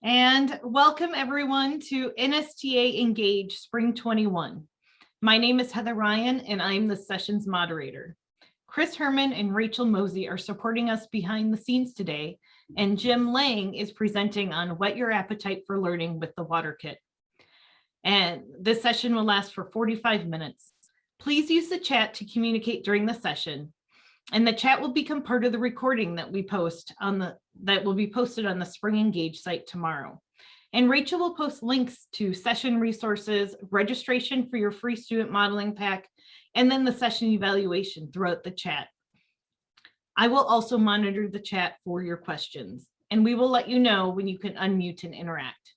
And welcome everyone to NSTA Engage Spring 21. My name is Heather Ryan and I'm the session's moderator. Chris Herman and Rachel Mosey are supporting us behind the scenes today, and Jim Lang is presenting on Whet Your Appetite for Learning with the Water Kit. And this session will last for 45 minutes. Please use the chat to communicate during the session. And the chat will become part of the recording that we post that will be posted on the Spring Engage site tomorrow. And Rachel will post links to session resources, registration for your free student modeling pack, and then the session evaluation throughout the chat. I will also monitor the chat for your questions, and we will let you know when you can unmute and interact.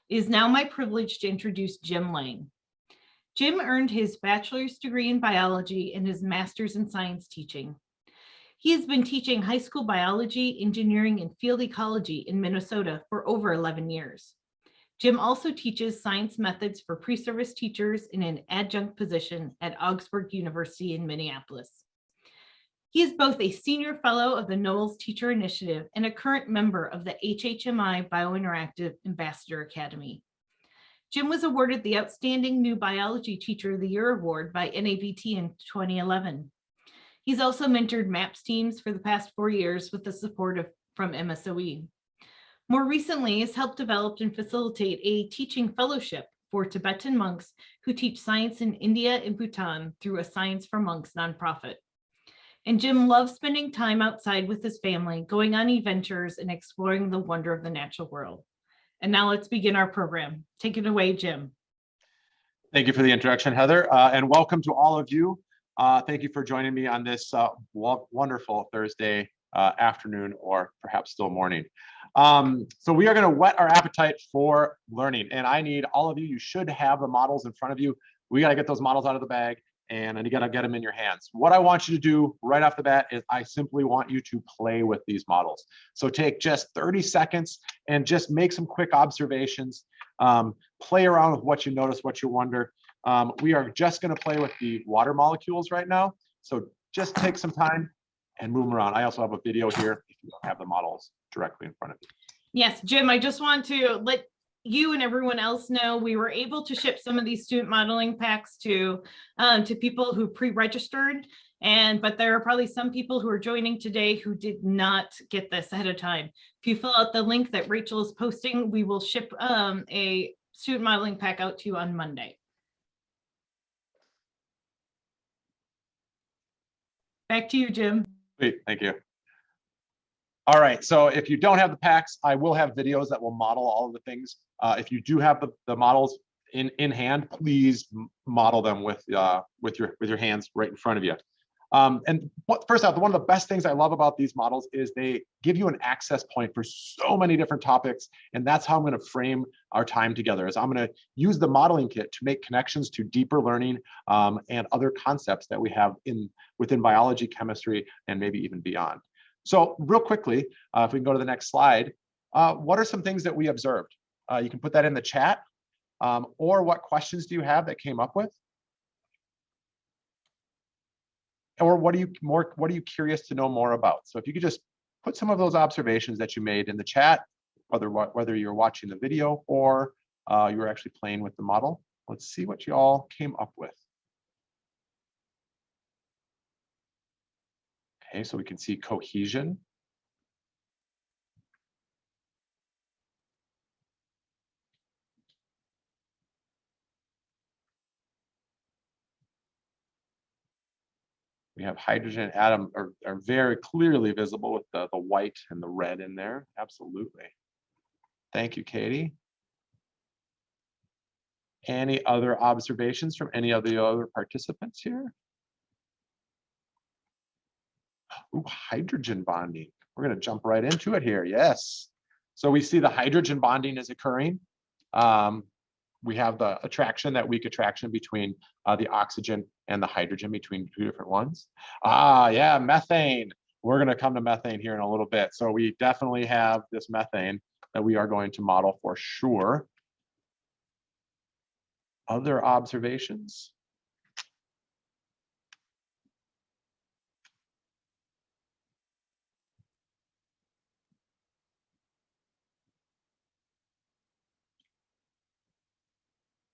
It is now my privilege to introduce Jim Lang. Jim earned his bachelor's degree in biology and his master's in science teaching. He has been teaching high school biology, engineering, and field ecology in Minnesota for over 11 years. Jim also teaches science methods for pre-service teachers in an adjunct position at Augsburg University in Minneapolis. He is both a senior fellow of the Knowles Teacher Initiative and a current member of the HHMI Biointeractive Ambassador Academy. Jim was awarded the Outstanding New Biology Teacher of the Year Award by NABT in 2011. He's also mentored MAPS teams for the past 4 years with the support from MSOE. More recently, he's helped develop and facilitate a teaching fellowship for Tibetan monks who teach science in India and Bhutan through a Science for Monks nonprofit. And Jim loves spending time outside with his family, going on adventures and exploring the wonder of the natural world. And now let's begin our program. Take it away, Jim. Thank you for the introduction, Heather, and welcome to all of you. Thank you for joining me on this wonderful Thursday afternoon, or perhaps still morning. So we are going to whet our appetite for learning, and I need all of you. You should have the models in front of you. We got to get those models out of the bag, and you got to get them in your hands. What I want you to do right off the bat is I simply want you to play with these models. So take just 30 seconds and just make some quick observations. Play around with what you notice, what you wonder. We are just going to play with the water molecules right now. So just take some time and move them around. I also have a video here if you don't have the models directly in front of you. Yes, Jim, I just want to let you and everyone else know we were able to ship some of these student modeling packs to people who pre-registered, but there are probably some people who are joining today who did not get this ahead of time. If you fill out the link that Rachel is posting, we will ship a student modeling pack out to you on Monday. Back to you, Jim. Great, thank you. All right, so if you don't have the packs, I will have videos that will model all of the things. If you do have the models in hand, please model them with your hands right in front of you. First off, one of the best things I love about these models is they give you an access point for so many different topics, and that's how I'm going to frame our time together. Is I'm going to use the modeling kit to make connections to deeper learning and other concepts that we have within biology, chemistry, and maybe even beyond. So real quickly, if we can go to the next slide, what are some things that we observed? You can put that in the chat, or what questions do you have that came up with? Or what are you curious to know more about? So if you could just put some of those observations that you made in the chat, whether you're watching the video or you're actually playing with the model. Let's see what you all came up with. Okay, so we can see cohesion. We have hydrogen atom are very clearly visible with the white and the red in there. Absolutely. Thank you, Katie. Any other observations from any of the other participants here? Ooh, hydrogen bonding. We're going to jump right into it here. Yes. So we see the hydrogen bonding is occurring. We have the attraction, that weak attraction between the oxygen and the hydrogen between two different ones. Yeah, methane. We're going to come to methane here in a little bit. So we definitely have this methane that we are going to model for sure. Other observations?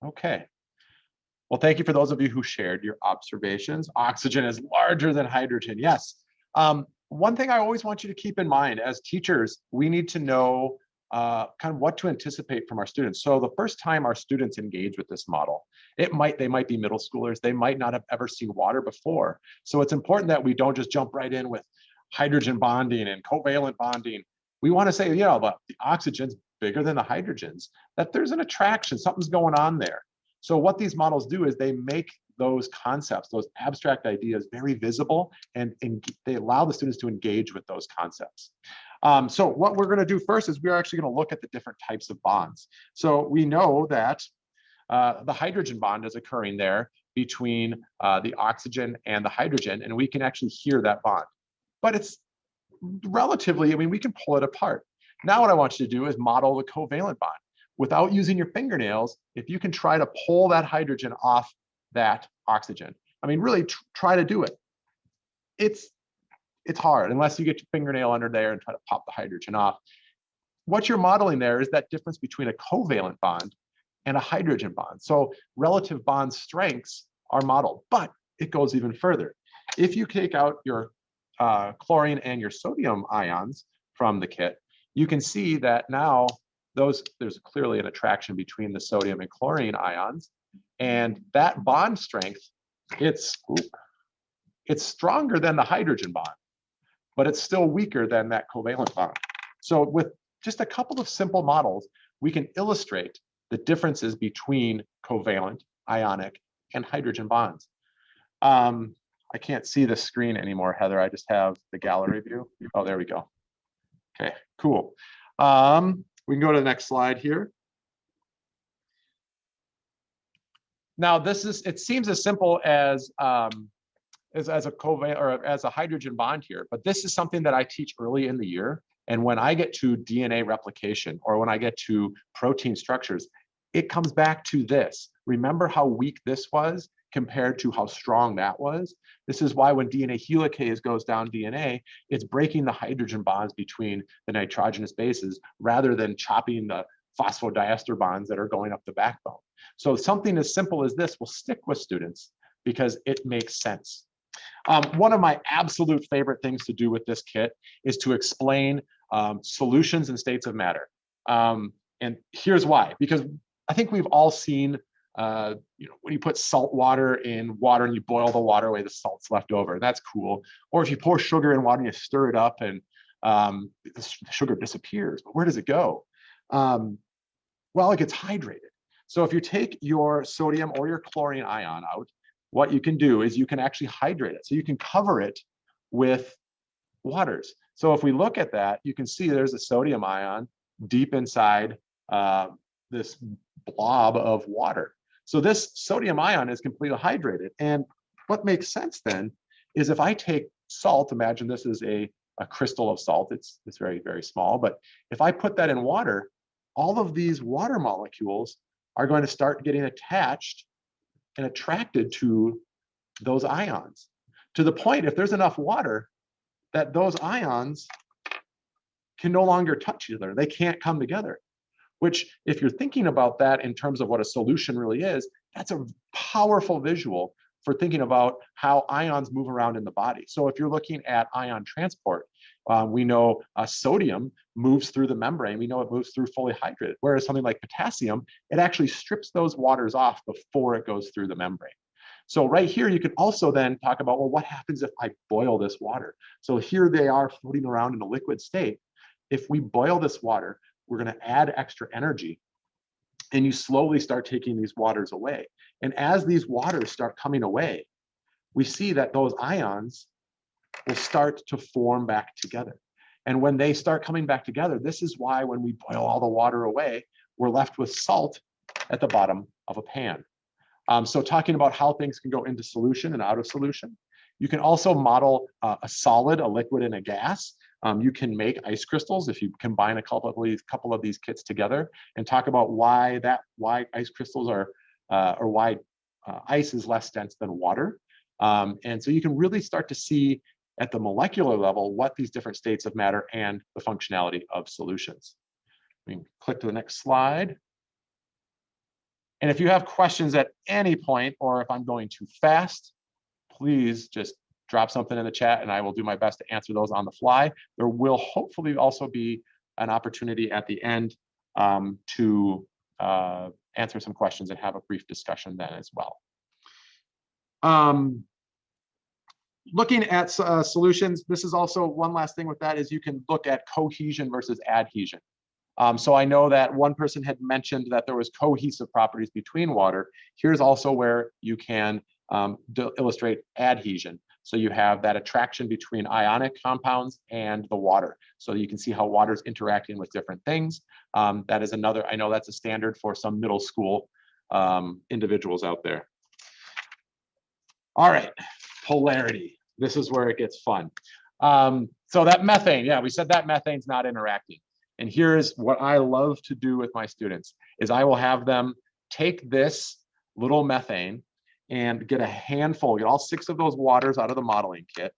Okay. Well, thank you for those of you who shared your observations. Oxygen is larger than hydrogen. Yes. One thing I always want you to keep in mind as teachers, we need to know kind of what to anticipate from our students. So the first time our students engage with this model, they might be middle schoolers. They might not have ever seen water before. So it's important that we don't just jump right in with hydrogen bonding and covalent bonding. We want to say, but the oxygen's bigger than the hydrogens, that there's an attraction, something's going on there. So what these models do is they make those concepts, those abstract ideas very visible, and they allow the students to engage with those concepts. So what we're going to do first is we're actually going to look at the different types of bonds. So we know that the hydrogen bond is occurring there between the oxygen and the hydrogen, and we can actually hear that bond. But it's relatively, we can pull it apart. Now what I want you to do is model the covalent bond. Without using your fingernails, if you can try to pull that hydrogen off that oxygen, really try to do it. It's hard unless you get your fingernail under there and try to pop the hydrogen off. What you're modeling there is that difference between a covalent bond and a hydrogen bond. So relative bond strengths are modeled, but it goes even further. If you take out your chlorine and your sodium ions from the kit, you can see that now there's clearly an attraction between the sodium and chlorine ions, and that bond strength, it's stronger than the hydrogen bond, but it's still weaker than that covalent bond. So with just a couple of simple models, we can illustrate the differences between covalent, ionic, and hydrogen bonds. I can't see the screen anymore, Heather. I just have the gallery view. Oh, there we go. Okay, cool. We can go to the next slide here. Now, it seems as simple as a covalent or as a hydrogen bond here, but this is something that I teach early in the year. And when I get to DNA replication or when I get to protein structures, it comes back to this. Remember how weak this was compared to how strong that was? This is why when DNA helicase goes down DNA, it's breaking the hydrogen bonds between the nitrogenous bases rather than chopping the phosphodiester bonds that are going up the backbone. So something as simple as this will stick with students because it makes sense. One of my absolute favorite things to do with this kit is to explain solutions and states of matter. And here's why, because I think we've all seen when you put salt water in water and you boil the water away, the salt's left over. That's cool. Or if you pour sugar in water and you stir it up and the sugar disappears, but where does it go? Well, it gets hydrated. So if you take your sodium or your chlorine ion out, what you can do is you can actually hydrate it. So you can cover it with waters. So if we look at that, you can see there's a sodium ion deep inside this blob of water. So this sodium ion is completely hydrated. And what makes sense then is if I take salt, imagine this is a crystal of salt, it's very, very small, but if I put that in water, all of these water molecules are going to start getting attached and attracted to those ions, to the point if there's enough water that those ions can no longer touch each other. They can't come together, which if you're thinking about that in terms of what a solution really is, that's a powerful visual for thinking about how ions move around in the body. So if you're looking at ion transport, we know sodium moves through the membrane. We know it moves through fully hydrated, whereas something like potassium, it actually strips those waters off before it goes through the membrane. So right here, you can also then talk about, well, what happens if I boil this water? So here they are floating around in a liquid state. If we boil this water, we're going to add extra energy, and you slowly start taking these waters away. And as these waters start coming away, we see that those ions will start to form back together. And when they start coming back together, this is why when we boil all the water away, we're left with salt at the bottom of a pan. So talking about how things can go into solution and out of solution. You can also model a solid, a liquid, and a gas. You can make ice crystals if you combine a couple of these kits together, and talk about why ice crystals are, or why ice is less dense than water. And so you can really start to see at the molecular level what these different states of matter and the functionality of solutions. We can click to the next slide. And if you have questions at any point, or if I'm going too fast, please just drop something in the chat and I will do my best to answer those on the fly. There will hopefully also be an opportunity at the end to answer some questions and have a brief discussion then as well. Looking at solutions, this is also one last thing with that is you can look at cohesion versus adhesion. So I know that one person had mentioned that there was cohesive properties between water. Here's also where you can illustrate adhesion. So you have that attraction between ionic compounds and the water. So you can see how water is interacting with different things. That is another, I know that's a standard for some middle school individuals out there. All right, polarity. This is where it gets fun. So that methane, yeah, we said that methane's not interacting. And here's what I love to do with my students is I will have them take this little methane and get a handful, get all 6 of those waters out of the modeling kit.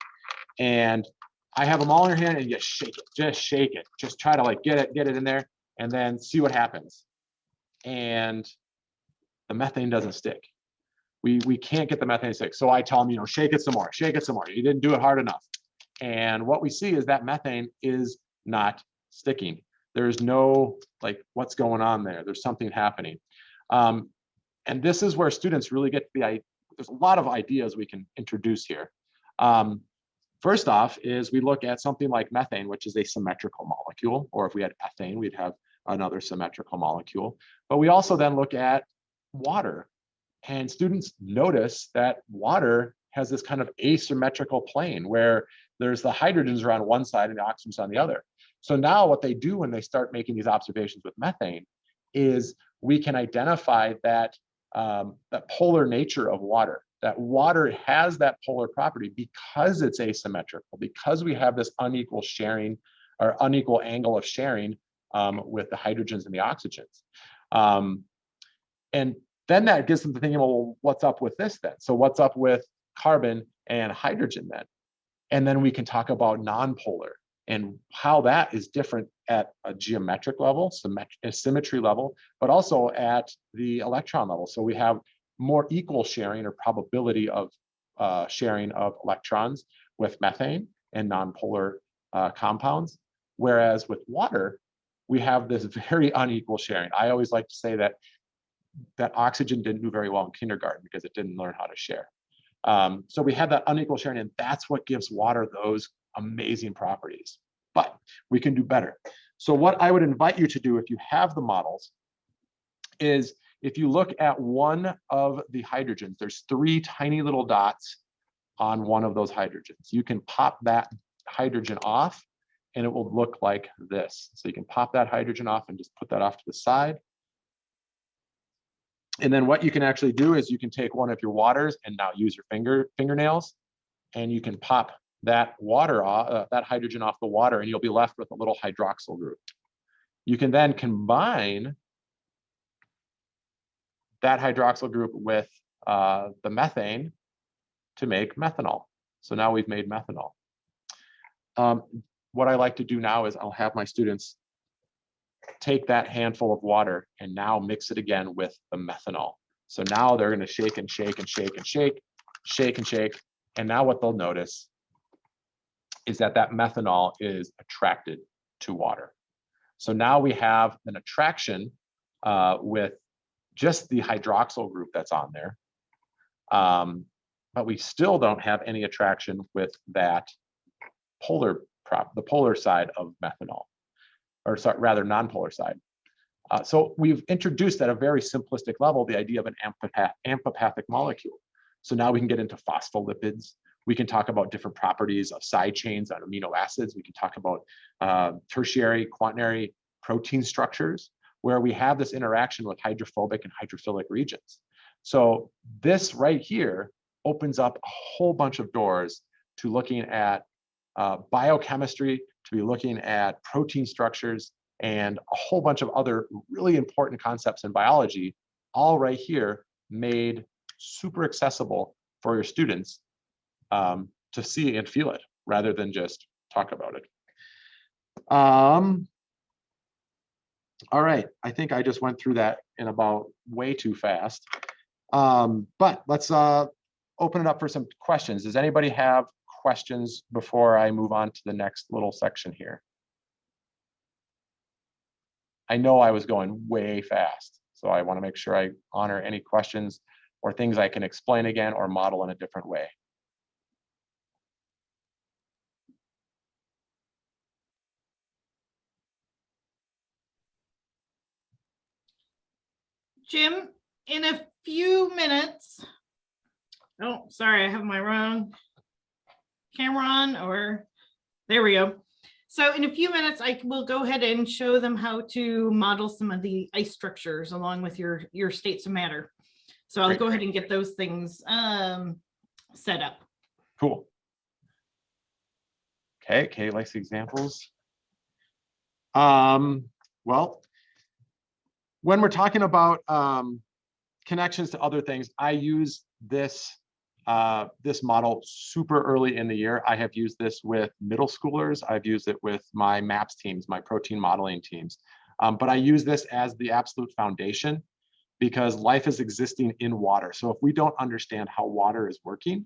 And I have them all in your hand and just shake it, just shake it. Just try to like get it in there and then see what happens. And the methane doesn't stick. We can't get the methane to stick. So I tell them, you know, shake it some more, shake it some more. You didn't do it hard enough. And what we see is that methane is not sticking. There's no, like, what's going on there? There's something happening. And this is where students really get the, there's a lot of ideas we can introduce here. First off is we look at something like methane, which is a symmetrical molecule, or if we had ethane, we'd have another symmetrical molecule. But we also then look at water. And students notice that water has this kind of asymmetrical plane where there's the hydrogens are on one side and the oxygens on the other. So now what they do when they start making these observations with methane is we can identify that, that polar nature of water. That water has that polar property because it's asymmetrical, because we have this unequal sharing or unequal angle of sharing with the hydrogens and the oxygens. And then that gets them to thinking, well, what's up with this then? So what's up with carbon and hydrogen then? And then we can talk about nonpolar and how that is different at a geometric level, symmetry level, but also at the electron level. So we have more equal sharing or probability of sharing of electrons with methane and nonpolar compounds. Whereas with water, we have this very unequal sharing. I always like to say that oxygen didn't do very well in kindergarten because it didn't learn how to share. So we have that unequal sharing, and that's what gives water those amazing properties. But we can do better. So what I would invite you to do if you have the models is if you look at one of the hydrogens, there's 3 tiny little dots on one of those hydrogens. You can pop that hydrogen off and it will look like this. So you can pop that hydrogen off and just put that off to the side. And then what you can actually do is you can take one of your waters and now use your fingernails, and you can pop that water off, that hydrogen off the water, and you'll be left with a little hydroxyl group. You can then combine that hydroxyl group with the methane to make methanol. So now we've made methanol. What I like to do now is I'll have my students take that handful of water and now mix it again with the methanol. So now they're going to shake and shake and shake and shake, shake and shake. And now what they'll notice is that that methanol is attracted to water. So now we have an attraction with just the hydroxyl group that's on there. But we still don't have any attraction with that the polar side of methanol, or sorry, rather non-polar side. So we've introduced at a very simplistic level the idea of an amphipathic molecule. So now we can get into phospholipids. We can talk about different properties of side chains on amino acids. We can talk about tertiary, quaternary protein structures where we have this interaction with hydrophobic and hydrophilic regions. So this right here opens up a whole bunch of doors to looking at biochemistry, to be looking at protein structures, and a whole bunch of other really important concepts in biology, all right here, made super accessible for your students to see and feel it, rather than just talk about it. All right, I think I just went through that in about way too fast. But let's open it up for some questions. Does anybody have questions before I move on to the next little section here? I know I was going way fast, so I want to make sure I honor any questions or things I can explain again or model in a different way. Jim, in a few minutes, oh, sorry, I have my wrong camera on, or there we go. So in a few minutes, I will go ahead and show them how to model some of the ice structures along with your states of matter. So I'll go ahead and get those things set up. Cool. Okay, Kate likes examples. Well, when we're talking about connections to other things, I use this this model super early in the year. I have used this with middle schoolers. I've used it with my MAPS teams, my protein modeling teams. But I use this as the absolute foundation because life is existing in water. So if we don't understand how water is working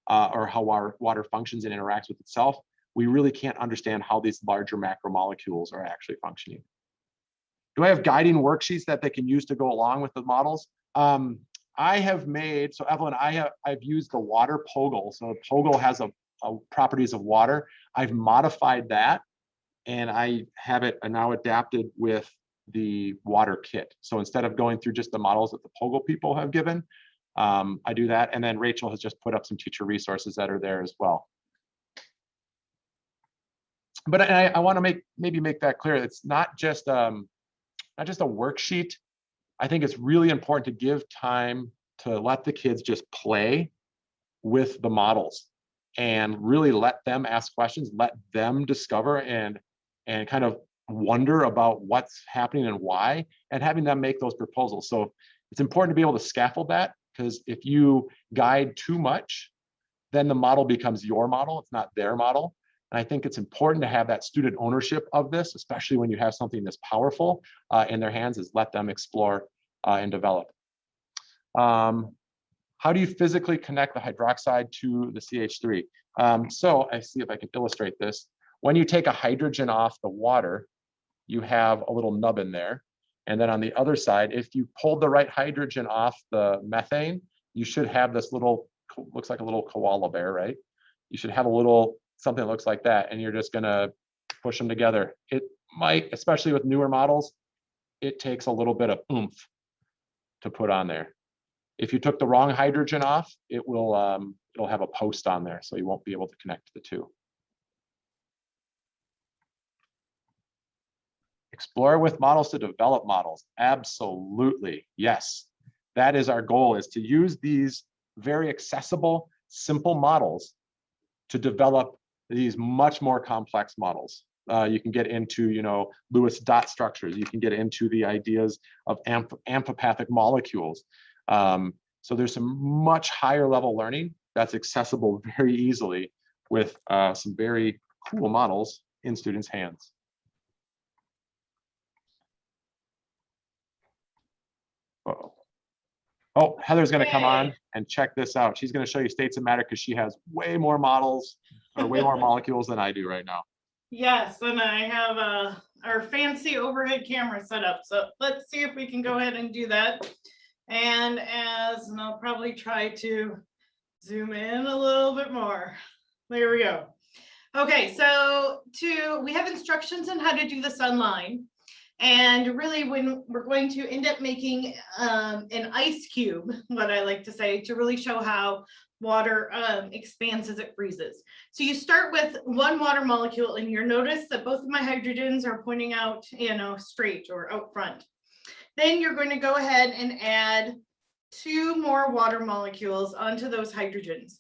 or how water functions and interacts with itself, we really can't understand how these larger macromolecules are actually functioning. Do I have guiding worksheets that they can use to go along with the models? I have made, so Evelyn, I've used the water POGL. So POGL has a properties of water. I've modified that and I have it now adapted with the water kit. So instead of going through just the models that the POGL people have given, I do that. And then Rachel has just put up some teacher resources that are there as well. But I want to maybe make that clear. It's not just a worksheet. I think it's really important to give time to let the kids just play with the models and really let them ask questions, let them discover and kind of wonder about what's happening and why, and having them make those proposals. So it's important to be able to scaffold that, because if you guide too much, then the model becomes your model. It's not their model. And I think it's important to have that student ownership of this, especially when you have something this powerful in their hands, is let them explore and develop. How do you physically connect the hydroxide to the CH3? So I see if I can illustrate this. When you take a hydrogen off the water, you have a little nub in there. And then on the other side, if you pulled the right hydrogen off the methane, you should have this little, looks like a little koala bear, right? You should have a little something that looks like that, and you're just gonna push them together. It might, especially with newer models, it takes a little bit of oomph to put on there. If you took the wrong hydrogen off, it will it'll have a post on there, so you won't be able to connect the two. Explore with models to develop models. Absolutely, yes. That is our goal, is to use these very accessible, simple models to develop these much more complex models. You can get into, Lewis dot structures. You can get into the ideas of amphipathic molecules. So there's some much higher level learning that's accessible very easily with some very cool models in students' hands. Uh-oh. Oh, Heather's going to come on and check this out. She's going to show you states of matter because she has way more models or way more molecules than I do right now. Yes, and I have our fancy overhead camera set up. So let's see if we can go ahead and do that. And I'll probably try to zoom in a little bit more. There we go. Okay, so we have instructions on how to do this online. And really, when we're going to end up making an ice cube, what I like to say, to really show how water expands as it freezes. So you start with one water molecule, and you'll notice that both of my hydrogens are pointing out, straight or out front. Then you're going to go ahead and add 2 more water molecules onto those hydrogens.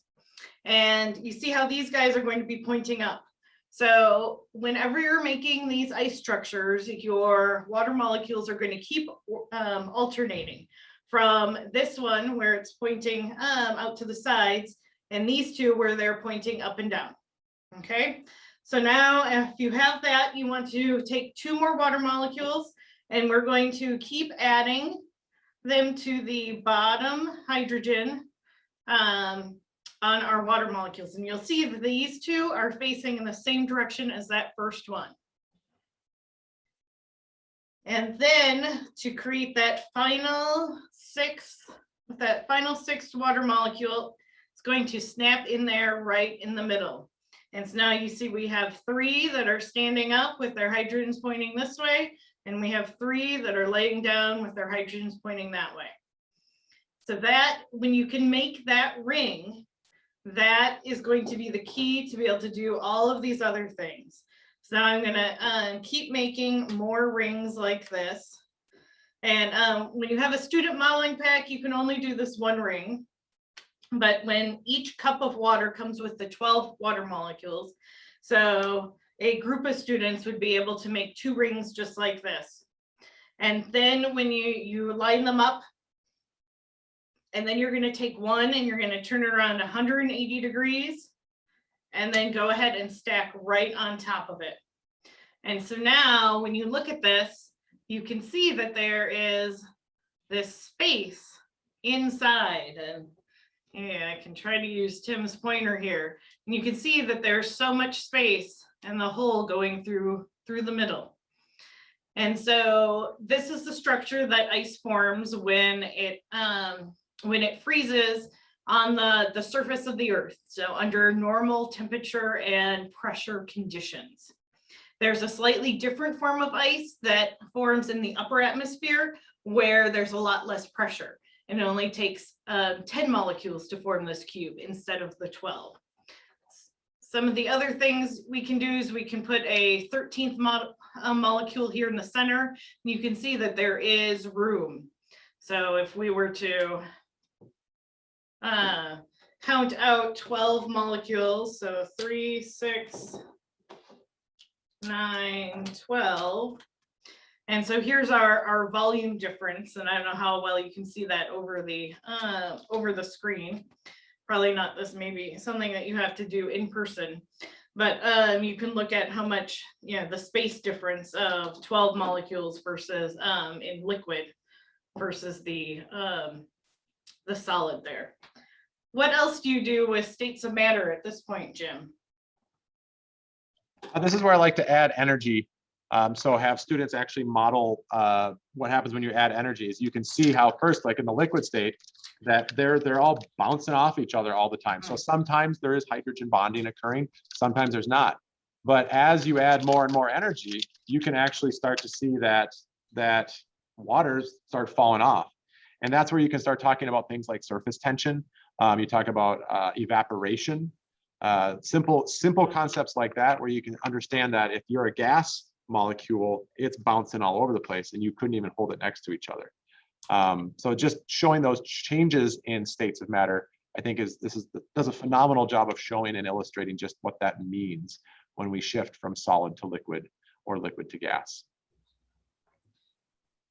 And you see how these guys are going to be pointing up. So whenever you're making these ice structures, your water molecules are going to keep alternating from this one where it's pointing out to the sides, and these 2 where they're pointing up and down. Okay, so now if you have that, you want to take 2 more water molecules And we're going to keep adding them to the bottom hydrogen on our water molecules. And you'll see that these two are facing in the same direction as that first one. And then to create that final sixth water molecule, it's going to snap in there right in the middle. And so now you see we have 3 that are standing up with their hydrogens pointing this way, and we have 3 that are laying down with their hydrogens pointing that way. So that, when you can make that ring, that is going to be the key to be able to do all of these other things. So now I'm gonna keep making more rings like this. And when you have a student modeling pack, you can only do this one ring. But when each cup of water comes with the 12 water molecules, so a group of students would be able to make 2 rings just like this. And then when you line them up, and then you're going to take one and you're going to turn it around 180 degrees and then go ahead and stack right on top of it. And so now when you look at this, you can see that there is this space inside. And yeah, I can try to use Tim's pointer here. And you can see that there's so much space and the hole going through the middle. And so this is the structure that ice forms when it freezes on the surface of the earth, so under normal temperature and pressure conditions. There's a slightly different form of ice that forms in the upper atmosphere where there's a lot less pressure, and it only takes 10 molecules to form this cube instead of the 12. Some of the other things we can do is we can put a 13th molecule here in the center, and you can see that there is room. So if we were to count out 12 molecules, so 3, 6, 9, 12. And so here's our volume difference, and I don't know how well you can see that over the screen. Probably not this, maybe something that you have to do in person. But you can look at how much, the space difference of 12 molecules versus in liquid versus the solid there. What else do you do with states of matter at this point, Jim? This is where I like to add energy. So have students actually model what happens when you add energies. You can see how first, like in the liquid state, that they're all bouncing off each other all the time. So sometimes there is hydrogen bonding occurring, sometimes there's not. But as you add more and more energy, you can actually start to see that waters start falling off. And that's where you can start talking about things like surface tension. You talk about evaporation, simple concepts like that, where you can understand that if you're a gas molecule, it's bouncing all over the place and you couldn't even hold it next to each other. So just showing those changes in states of matter, I think does a phenomenal job of showing and illustrating just what that means when we shift from solid to liquid or liquid to gas.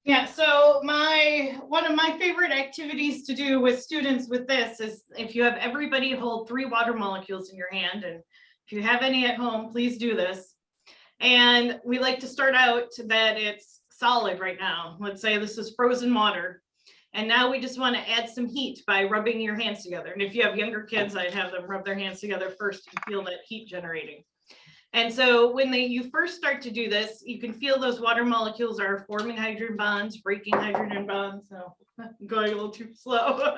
Yeah, so one of my favorite activities to do with students with this is if you have everybody hold 3 water molecules in your hand, and if you have any at home, please do this. And we like to start out that it's solid right now. Let's say this is frozen water. And now we just want to add some heat by rubbing your hands together. And if you have younger kids, I'd have them rub their hands together first and feel that heat generating. And so when you first start to do this, you can feel those water molecules are forming hydrogen bonds, breaking hydrogen bonds. So I'm going a little too slow.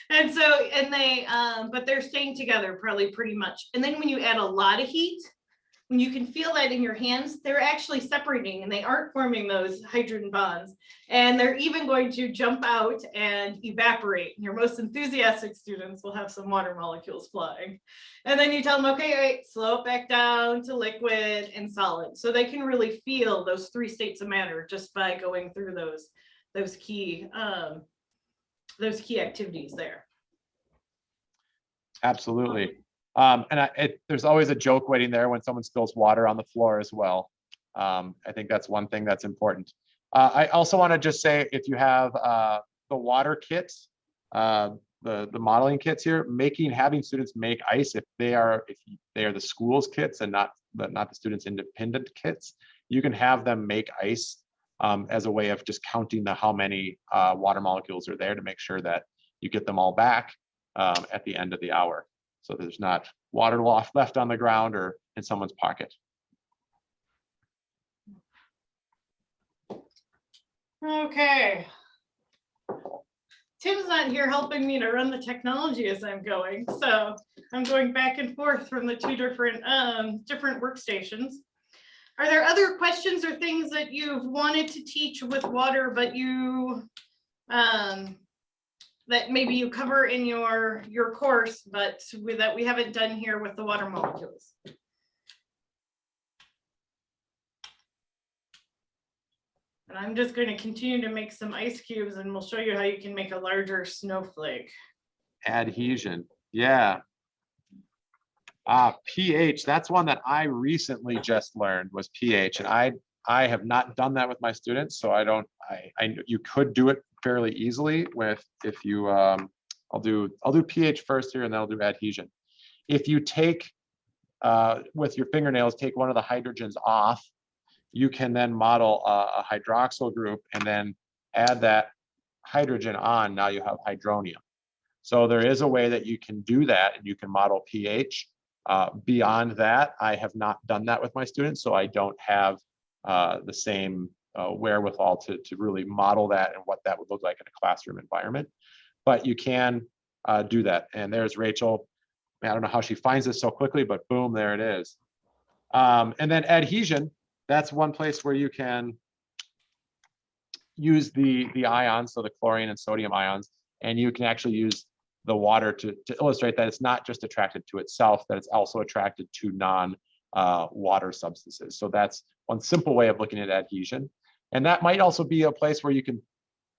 But they're staying together probably pretty much. And then when you add a lot of heat, when you can feel that in your hands, they're actually separating and they aren't forming those hydrogen bonds. And they're even going to jump out and evaporate. Your most enthusiastic students will have some water molecules flying. And then you tell them, okay, right, slow it back down to liquid and solid. So they can really feel those 3 states of matter just by going through those key activities there. Absolutely. There's always a joke waiting there when someone spills water on the floor as well. I think that's one thing that's important. I also want to just say, if you have the water kits, the modeling kits here, having students make ice if they are the school's kits and not the students' independent kits, you can have them make ice as a way of just counting how many water molecules are there to make sure that you get them all back at the end of the hour. So there's not water left on the ground or in someone's pocket. Okay. Tim's not here helping me to run the technology as I'm going, so I'm going back and forth from the two different workstations. Are there other questions or things that you've wanted to teach with water, but you that maybe you cover in your course, but that we haven't done here with the water molecules? And I'm just going to continue to make some ice cubes, and we'll show you how you can make a larger snowflake. Adhesion, yeah. pH, that's one that I recently just learned, was pH, and I have not done that with my students, so you could do it fairly easily with, if you I'll do pH first here, and then I'll do adhesion. If you take with your fingernails, take one of the hydrogens off, you can then model a hydroxyl group and then add that hydrogen on. Now you have hydronium. So there is a way that you can do that, and you can model pH. Beyond that, I have not done that with my students, so I don't have the same wherewithal to really model that and what that would look like in a classroom environment. But you can do that. And there's Rachel. I don't know how she finds this so quickly, but boom, there it is. And then adhesion, that's one place where you can use the ions, so the chlorine and sodium ions, and you can actually use the water to illustrate that it's not just attracted to itself, that it's also attracted to non-water substances. So that's one simple way of looking at adhesion. And that might also be a place where you can,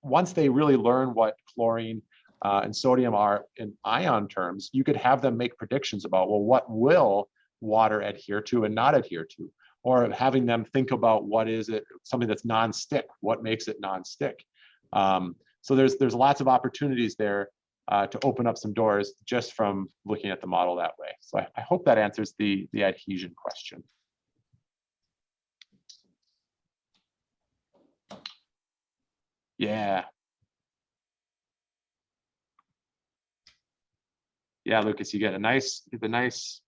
once they really learn what chlorine and sodium are in ion terms, you could have them make predictions about, well, what will water adhere to and not adhere to? Or having them think about what is it, something that's non-stick, what makes it non-stick. So there's lots of opportunities there to open up some doors just from looking at the model that way. So I hope that answers the adhesion question. Yeah. Yeah, Lucas, you get the nice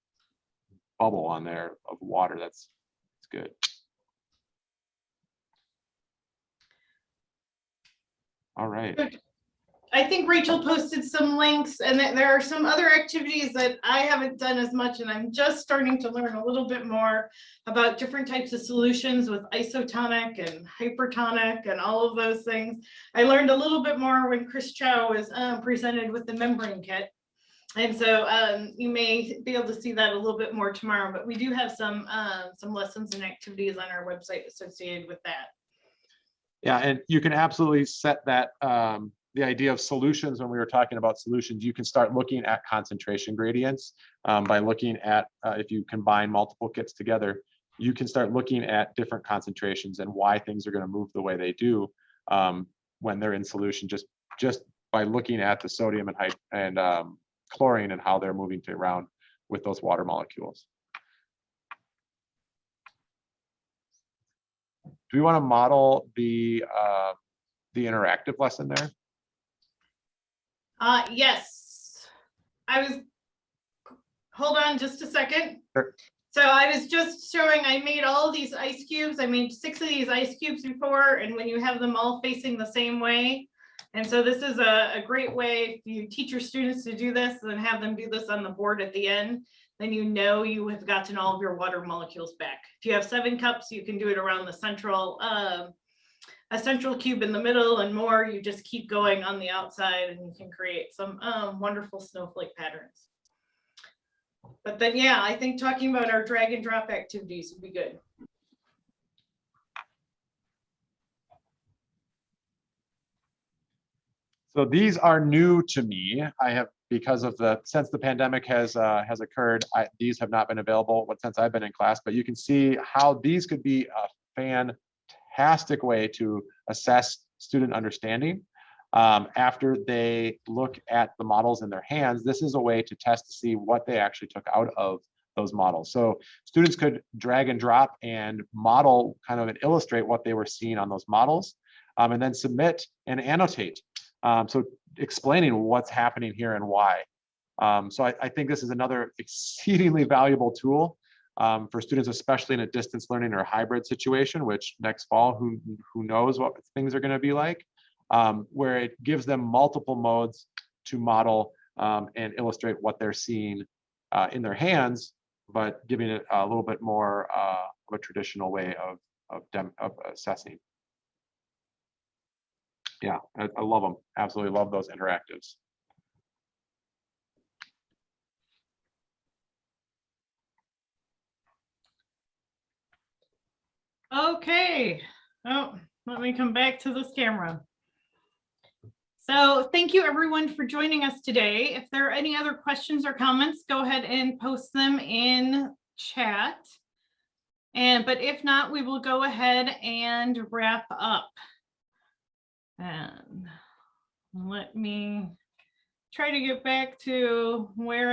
bubble on there of water. That's good. All right. I think Rachel posted some links, and there are some other activities that I haven't done as much, and I'm just starting to learn a little bit more about different types of solutions with isotonic and hypertonic and all of those things. I learned a little bit more when Chris Chow was presented with the membrane kit. And so you may be able to see that a little bit more tomorrow, but we do have some lessons and activities on our website associated with that. Yeah, and you can absolutely set that, the idea of solutions. When we were talking about solutions, you can start looking at concentration gradients by looking at, if you combine multiple kits together, you can start looking at different concentrations and why things are going to move the way they do when they're in solution, just by looking at the sodium and chlorine and how they're moving around with those water molecules. Do we want to model the interactive lesson there? Yes. Hold on just a second. Sure. So I was just showing, I made all of these ice cubes. I made 6 of these ice cubes before, and when you have them all facing the same way. And so this is a great way, if you teach your students to do this and have them do this on the board at the end, then you know you have gotten all of your water molecules back. If you have 7 cups, you can do it around the central, a central cube in the middle, and more, you just keep going on the outside and you can create some wonderful snowflake patterns. But then, yeah, I think talking about our drag and drop activities would be good. So these are new to me. I have, because of since the pandemic has occurred, these have not been available since I've been in class, but you can see how these could be a fantastic way to assess student understanding. After they look at the models in their hands, this is a way to test to see what they actually took out of those models. So students could drag and drop and model kind of and illustrate what they were seeing on those models, and then submit and annotate. So explaining what's happening here and why. So I think this is another exceedingly valuable tool for students, especially in a distance learning or hybrid situation, which next fall, who knows what things are going to be like, where it gives them multiple modes to model and illustrate what they're seeing in their hands, but giving it a little bit more of a traditional way of assessing. Yeah, I love them. Absolutely love those interactives. Okay. Oh, let me come back to this camera. So thank you everyone for joining us today. If there are any other questions or comments, go ahead and post them in chat. But if not, we will go ahead and wrap up. And let me try to get back to where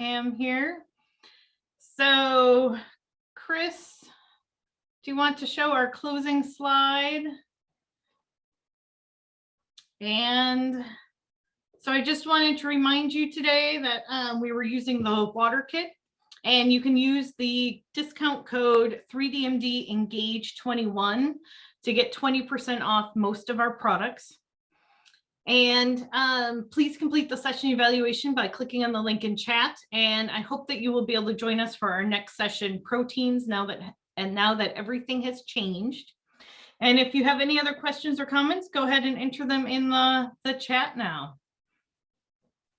am here. So Chris, do you want to show our closing slide? And so I just wanted to remind you today that we were using the water kit, and you can use the discount code 3DMD Engage 21 to get 20% off most of our products. And please complete the session evaluation by clicking on the link in chat. And I hope that you will be able to join us for our next session, proteins, now that everything has changed. And if you have any other questions or comments, go ahead and enter them in the chat now.